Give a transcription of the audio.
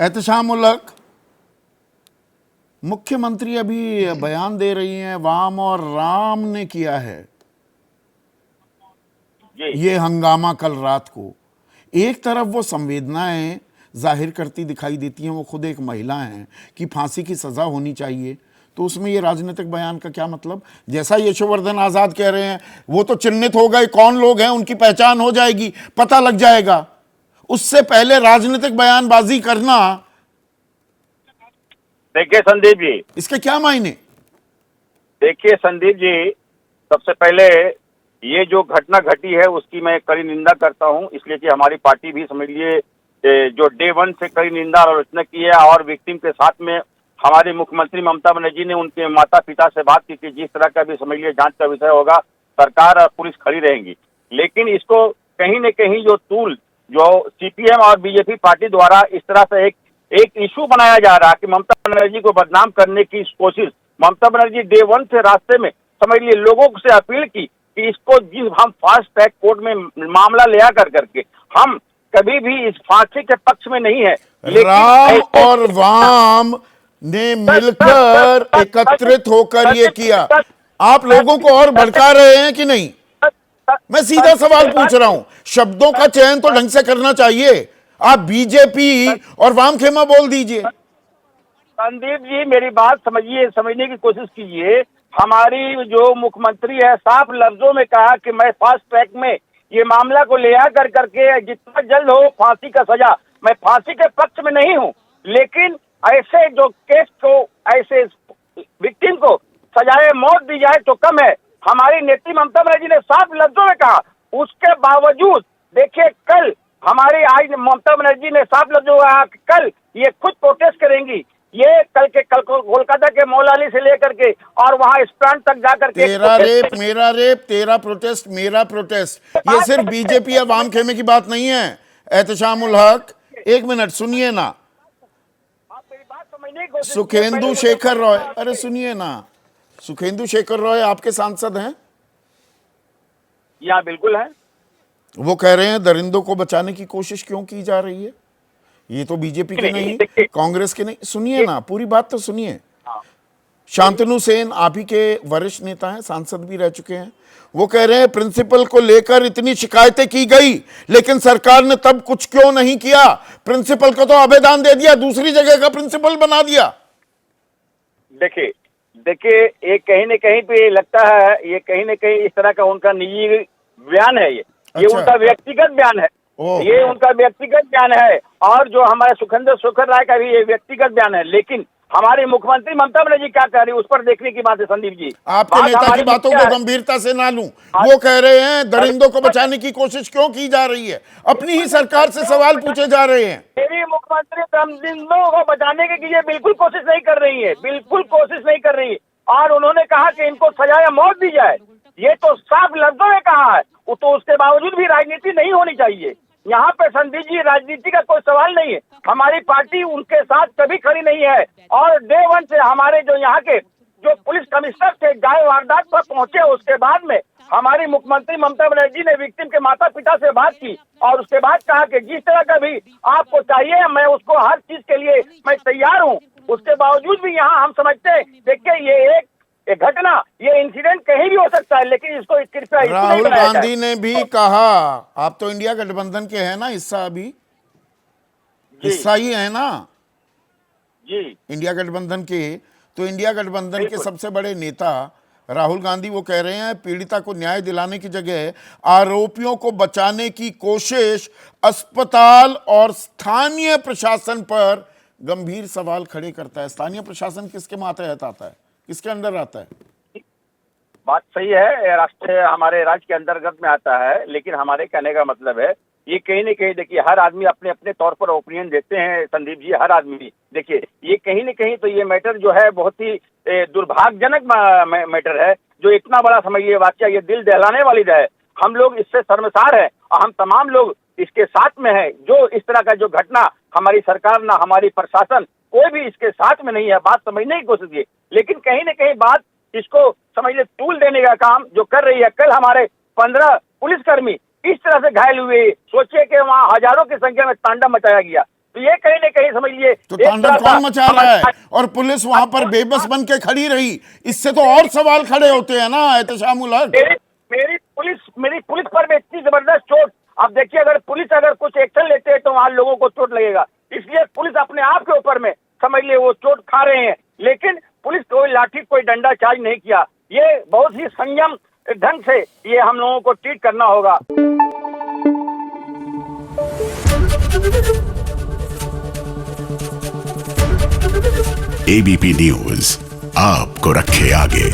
एहतशाम उल हक, मुख्यमंत्री अभी बयान दे रही हैं, वाम और राम ने किया है ये हंगामा कल रात को। एक तरफ वो संवेदनाएं जाहिर करती दिखाई देती हैं, वो खुद एक महिला हैं, कि फांसी की सजा होनी चाहिए, तो उसमें ये राजनीतिक बयान का क्या मतलब? जैसा यशोवर्धन आजाद कह रहे हैं, वो तो चिन्हित हो गए कौन लोग हैं, उनकी पहचान हो जाएगी, पता लग जाएगा। उससे पहले राजनीतिक बयानबाजी करना, देखिए संदीप जी, इसके क्या मायने? देखिए संदीप जी, सबसे पहले ये जो घटना घटी है उसकी मैं कड़ी निंदा करता हूं, इसलिए कि हमारी पार्टी भी समझ लिए जो डे वन से कड़ी निंदा और आलोचना की है। और विक्टिम के साथ में हमारी मुख्यमंत्री ममता बनर्जी ने उनके माता पिता से बात की कि जिस तरह का भी समझ लिए जांच का विषय होगा, सरकार और पुलिस खड़ी रहेंगी। लेकिन इसको कहीं न कहीं जो टूल जो सीपीएम और बीजेपी पार्टी द्वारा इस तरह से एक इशू बनाया जा रहा है कि ममता बनर्जी को बदनाम करने की कोशिश। ममता बनर्जी डे वन से रास्ते में समझ लिए लोगों से अपील की कि इसको जिस हम फास्ट ट्रैक कोर्ट में मामला ले आकर करके, हम कभी भी इस फांसी के पक्ष में नहीं है। राम और वाम ने मिलकर एकत्रित होकर ये किया। आप लोगों को और भड़का रहे हैं कि नहीं? मैं सीधा सवाल पूछ रहा हूं, शब्दों का चयन तो ढंग से करना चाहिए। आप बीजेपी और वाम खेमा बोल दीजिए। संदीप जी, मेरी बात समझिए, समझने की कोशिश कीजिए। हमारी जो मुख्यमंत्री है, साफ लफ्जों में कहा कि मैं फास्ट ट्रैक में ये मामला को ले आकर करके जितना जल्द हो फांसी का सजा। मैं फांसी के पक्ष में नहीं हूं, लेकिन ऐसे जो केस को, ऐसे विक्टिम को सजाए मौत दी जाए तो कम है। हमारी नेत्री ममता बनर्जी ने साफ लफ्जों में कहा। उसके बावजूद देखिए, कल हमारी आज ममता बनर्जी ने साफ लफ्जों में कहा कि कल ये खुद प्रोटेस्ट करेंगी। ये कल कोलकाता के मौलाली से लेकर के और वहां स्टैंड तक जाकर के, तेरा रेप मेरा रेप, तेरा प्रोटेस्ट मेरा प्रोटेस्ट, ये सिर्फ बीजेपी या वाम खेमे की बात नहीं है। एहतशाम उल हक, एक मिनट सुनिए ना। आप मेरी बात समझने की कोशिश सुखेंदु शेखर रॉय, अरे सुनिए ना, सुखेंदु शेखर रॉय आपके सांसद हैं? यहाँ बिल्कुल है। वो कह रहे हैं दरिंदों को बचाने की कोशिश क्यों की जा रही है? ये तो बीजेपी के नहीं, कांग्रेस के नहीं। सुनिए ना, पूरी बात तो सुनिए। शांतनु सेन आप ही के वरिष्ठ नेता हैं, सांसद भी रह चुके हैं। वो कह रहे हैं प्रिंसिपल को लेकर इतनी शिकायतें की गई, लेकिन सरकार ने तब कुछ क्यों नहीं किया? प्रिंसिपल को तो अभेदान दे दिया, दूसरी जगह का प्रिंसिपल बना दिया। देखिए देखिए, ये कहीं न कहीं पे लगता है, ये कहीं न कहीं इस तरह का उनका निजी बयान है। ये अच्छा। उनका व्यक्तिगत बयान है। ये उनका व्यक्तिगत बयान है। और जो हमारे सुखेंद्र शेखर राय का भी ये व्यक्तिगत बयान है। लेकिन हमारी मुख्यमंत्री ममता बनर्जी क्या कह रही है, उस पर देखने की बात है संदीप जी। आपके नेता की बातों को गंभीरता से ना लूं। वो कह रहे हैं दरिंदों को बचाने की कोशिश क्यों की जा रही है? अपनी ही सरकार से सवाल पूछे जा रहे हैं। मेरी मुख्यमंत्री दरिंदों को बचाने की लिए बिल्कुल कोशिश नहीं कर रही है, बिल्कुल कोशिश नहीं कर रही है। और उन्होंने कहा कि इनको सजा या मौत दी जाए, ये तो साफ लफ्जों में कहा है। तो उसके बावजूद भी राजनीति नहीं होनी चाहिए यहाँ पे संदीप जी। राजनीति का कोई सवाल नहीं है। हमारी पार्टी उनके साथ कभी खड़ी नहीं है। और डे वन से हमारे जो यहाँ के जो पुलिस कमिश्नर थे, गाय वारदात पर पहुंचे, उसके बाद में हमारी मुख्यमंत्री ममता बनर्जी ने विक्टिम के माता पिता से बात की और उसके बाद कहा कि जिस तरह का भी आपको चाहिए, मैं उसको हर चीज के लिए मैं तैयार हूँ। उसके बावजूद भी यहाँ हम समझते हैं, देखिए ये एक घटना, ये इंसिडेंट कहीं भी हो सकता है, लेकिन इसको कृपया राहुल गांधी ने भी कहा, आप तो इंडिया गठबंधन के हैं ना, हिस्सा अभी हिस्सा ही है ना जी, इंडिया गठबंधन के। तो इंडिया गठबंधन के सबसे बड़े नेता राहुल गांधी वो कह रहे हैं पीड़िता को न्याय दिलाने की जगह आरोपियों को बचाने की कोशिश अस्पताल और स्थानीय प्रशासन पर गंभीर सवाल खड़े करता है। स्थानीय प्रशासन किसके मातहत आता है, किसके अंडर आता है? बात सही है, राष्ट्र हमारे राज्य के अंतर्गत में आता है। लेकिन हमारे कहने का मतलब है, ये कहीं न कहीं देखिए, हर आदमी अपने अपने तौर पर ओपिनियन देते हैं संदीप जी, हर आदमी। देखिए ये कहीं न कहीं तो ये मैटर जो है बहुत ही दुर्भाग्यजनक मैटर है। जो इतना बड़ा समझिए वाकया, ये दिल दहलाने वाली है। हम लोग इससे शर्मसार है और हम तमाम लोग इसके साथ में है। जो इस तरह का जो घटना, हमारी सरकार ना हमारी प्रशासन कोई भी इसके साथ में नहीं है। बात समझने की कोशिश की, लेकिन कहीं न कहीं बात इसको समझिए टूल देने का काम जो कर रही है। कल हमारे 15 पुलिसकर्मी इस तरह से घायल हुए। सोचिए कि वहां हजारों की संख्या में तांडव मचाया गया। तो ये कहीं ना कहीं समझ लिए तो एक तांडव तरह का कौन मचा रहा है? और पुलिस वहां पर बेबस बन के खड़ी रही, इससे तो और सवाल खड़े होते हैं ना एहतशामुल हक। मेरी पुलिस पर में इतनी जबरदस्त चोट। अब देखिए, अगर पुलिस अगर कुछ एक्शन लेते हैं तो वहां लोगों को चोट लगेगा, इसलिए पुलिस अपने आप के ऊपर में समझ लिए वो चोट खा रहे हैं, लेकिन पुलिस कोई लाठी कोई डंडा चार्ज नहीं किया। ये बहुत ही संयम ढंग से ये हम लोगों को ट्रीट करना होगा। एबीपी न्यूज आपको रखे आगे।